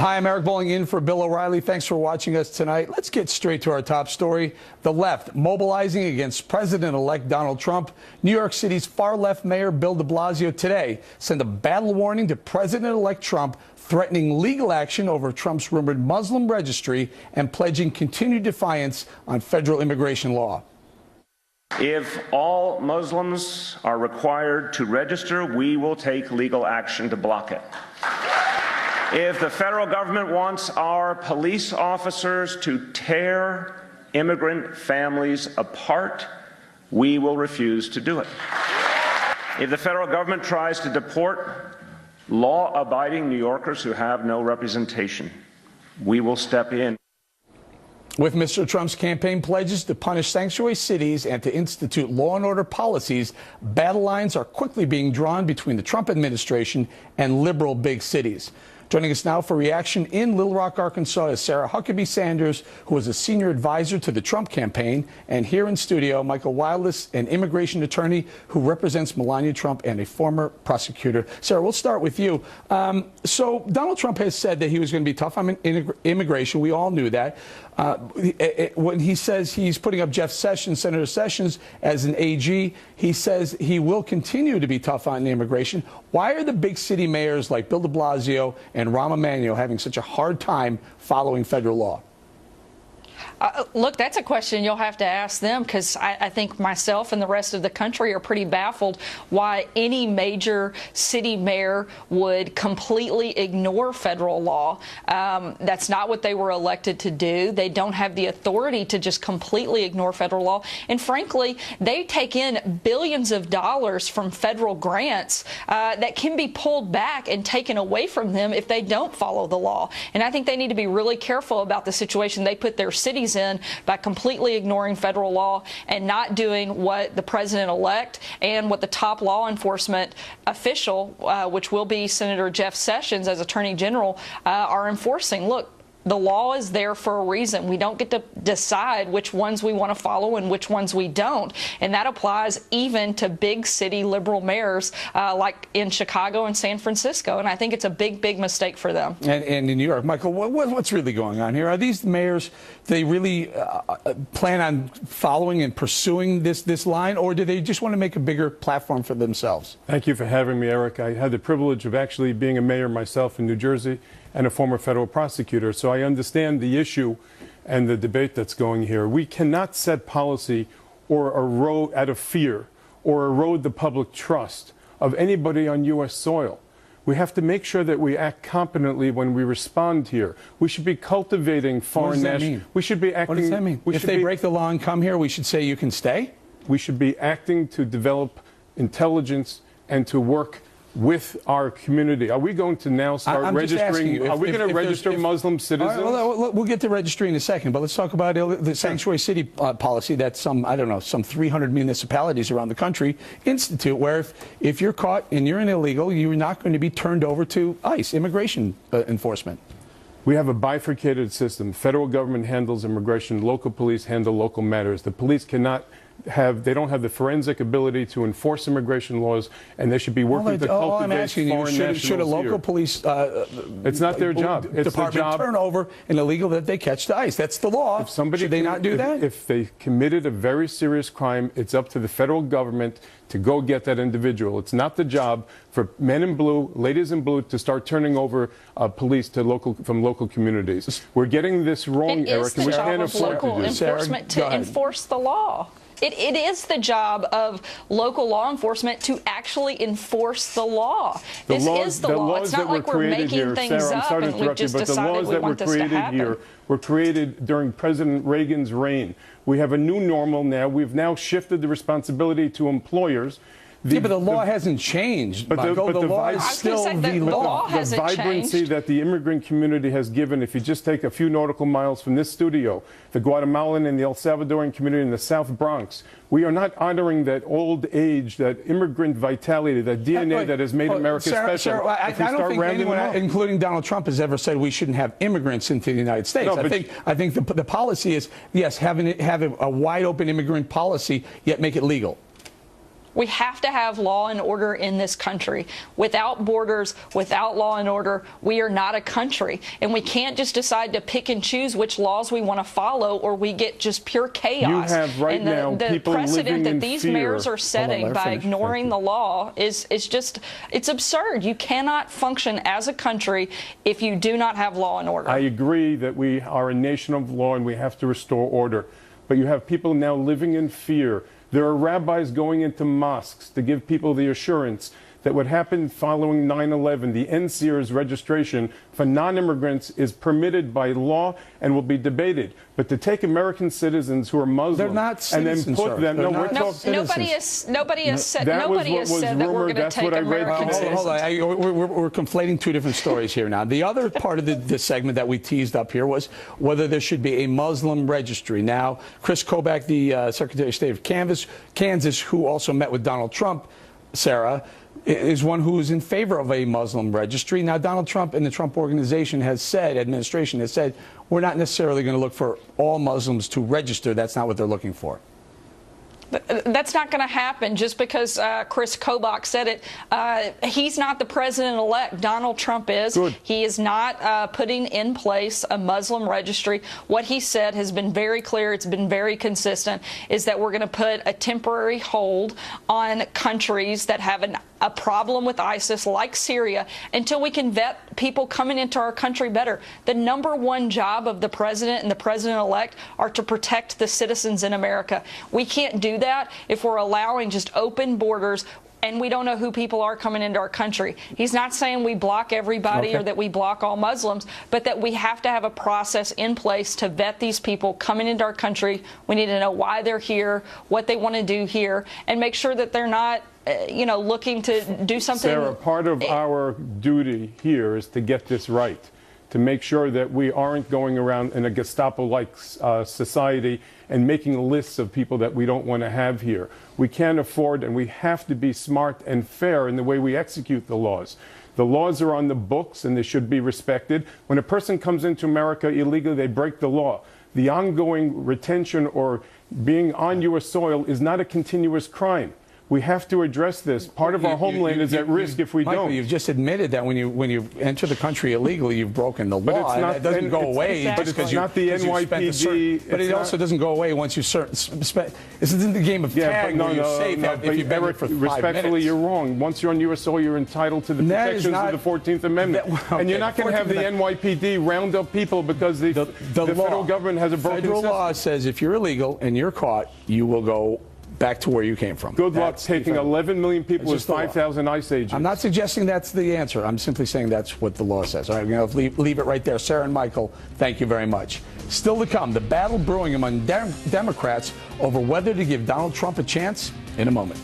Hi, I'm Eric Bowling in for Bill O'Reilly. Thanks for watching us tonight. Let's get straight to our top story. The left mobilizing against President-elect Donald Trump. New York City's far-left Mayor Bill de Blasio today sent a battle warning to President-elect Trump, threatening legal action over Trump's rumored Muslim registry and pledging continued defiance on federal immigration law. If all Muslims are required to register, we will take legal action to block it. If the federal government wants our police officers to tear immigrant families apart, we will refuse to do it. If the federal government tries to deport law-abiding New Yorkers who have no representation, we will step in. With Mr. Trump's campaign pledges to punish sanctuary cities and to institute law and order policies, battle lines are quickly being drawn between the Trump administration and liberal big cities. Joining us now for reaction in Little Rock, Arkansas is Sarah Huckabee Sanders, who is a senior advisor to the Trump campaign. And here in studio, Michael Wildless, an immigration attorney who represents Melania Trump and a former prosecutor. Sarah, we'll start with you. So Donald Trump has said that he was going to be tough on immigration. We all knew that. When he says he's putting up Jeff Sessions, Senator Sessions, as an AG, he says he will continue to be tough on immigration. Why are the big city mayors like Bill de Blasio and Rahm Emanuel having such a hard time following federal law? Look, that's a question you'll have to ask them, because I think myself and the rest of the country are pretty baffled why any major city mayor would completely ignore federal law. That's not what they were elected to do. They don't have the authority to just completely ignore federal law. And frankly, they take in billions of dollars from federal grants that can be pulled back and taken away from them if they don't follow the law. And I think they need to be really careful about the situation they put their cities in by completely ignoring federal law and not doing what the president-elect and what the top law enforcement official, which will be Senator Jeff Sessions as Attorney General, are enforcing. Look, the law is there for a reason. We don't get to decide which ones we want to follow and which ones we don't. And that applies even to big city liberal mayors like in Chicago and San Francisco. And I think it's a big, big mistake for them. And in New York, Michael, what's really going on here? Are these mayors, they really plan on following and pursuing this line, or do they just want to make a bigger platform for themselves? Thank you for having me, Eric. I had the privilege of actually being a mayor myself in New Jersey and a former federal prosecutor, so I understand the issue and the debate that's going here. We cannot set policy or erode out of fear or erode the public trust of anybody on U.S. soil. We have to make sure that we act competently when we respond here. We should be cultivating foreign nationals. We should be acting. What does that mean? If they break the law and come here, we should say you can stay? We should be acting to develop intelligence and to work with our community. Are we going to now start registering? Are we going to register Muslim citizens? Right, well, we'll get to registry in a second, but let's talk about the sanctuary city policy that some 300 municipalities around the country institute, where if you're caught and you're an illegal, you're not going to be turned over to ICE, immigration enforcement. We have a bifurcated system. Federal government handles immigration. Local police handle local matters. The police cannot they don't have the forensic ability to enforce immigration laws, and they should be working to cultivate foreign nationals. Should a local police it's not their job. It's department the job. Turn over an illegal that they catch to ICE? That's the law. Should they not do that? If they committed a very serious crime, it's up to the federal government to go get that individual. It's not the job for men in blue, ladies in blue, to start turning over police to from local communities. We're getting this wrong, Eric, and we can't afford to do it. It is the job of local enforcement to enforce the law. It is the job of local law enforcement to actually enforce the law. This is the law. It's not like we're making things up and we've just decided we want this to happen. Were created during President Reagan's reign. We have a new normal now. We've now shifted the responsibility to employers. But the law hasn't changed. The law is still the law. The vibrancy that the immigrant community has given, if you just take a few nautical miles from this studio, the Guatemalan and the El Salvadoran community in the South Bronx, we are not honoring that old age, that immigrant vitality, that DNA that has made America special. Sarah, I don't think anyone, including Donald Trump, has ever said we shouldn't have immigrants into the United States. No, I think the policy is, yes, have a wide open immigrant policy, yet make it legal. We have to have law and order in this country. Without borders, without law and order, we are not a country. And we can't just decide to pick and choose which laws we want to follow, or we get just pure chaos. You have right now people living in fear. The precedent that these mayors are setting by ignoring the law is just, it's absurd. You cannot function as a country if you do not have law and order. I agree that we are a nation of law and we have to restore order. But you have people now living in fear. There are rabbis going into mosques to give people the assurance that what happened following 9/11, the NSEER's registration for non-immigrants is permitted by law and will be debated. But to take American citizens who are Muslim They're not citizens, and then put them, nobody has said that we're going to take American citizens. Hold on, we're conflating two different stories here now. The other part of the segment that we teased up here was whether there should be a Muslim registry. Now, Chris Kobach, the Secretary of State of Kansas, who also met with Donald Trump, Sarah, is one who is in favor of a Muslim registry. Now, Donald Trump and the Trump administration has said, we're not necessarily going to look for all Muslims to register. That's not what they're looking for. That's not going to happen just because Chris Kobach said it. He's not the president-elect. Donald Trump is. Good. He is not putting in place a Muslim registry. What he said has been very clear. It's been very consistent, is that we're going to put a temporary hold on countries that have a problem with ISIS, like Syria, until we can vet people coming into our country better. The #1 job of the president and the president-elect are to protect the citizens in America. We can't do that if we're allowing just open borders and we don't know who people are coming into our country. He's not saying we block everybody or that we block all Muslims, but that we have to have a process in place to vet these people coming into our country. We need to know why they're here, what they want to do here, and make sure that they're not looking to do something. Sarah, part of our duty here is to get this right, to make sure that we aren't going around in a Gestapo-like society and making lists of people that we don't want to have here. We can't afford, and we have to be smart and fair in the way we execute the laws. The laws are on the books, and they should be respected. When a person comes into America illegally, they break the law. The ongoing retention or being on U.S. soil is not a continuous crime. We have to address this. Part of our homeland is at risk if we Michael, don't. You've just admitted that when you enter the country illegally, you've broken the law. But it's not, it doesn't go away but just because it's not the NYPD. But it also doesn't go away once you spend. This isn't the game of tag where you're safe if you've been here for 5 minutes. Respectfully, you're wrong. Once you're on U.S. soil, you're entitled to the protections of the 14th Amendment. And you're not going to have the NYPD round up people because the federal government has a broken system. Federal law says if you're illegal and you're caught, you will go back to where you came from. Good luck taking 11 million people with 5,000 ICE agents. I'm not suggesting that's the answer. I'm simply saying that's what the law says. All right, we're going to leave it right there. Sarah and Michael, thank you very much. Still to come, the battle brewing among Democrats over whether to give Donald Trump a chance in a moment.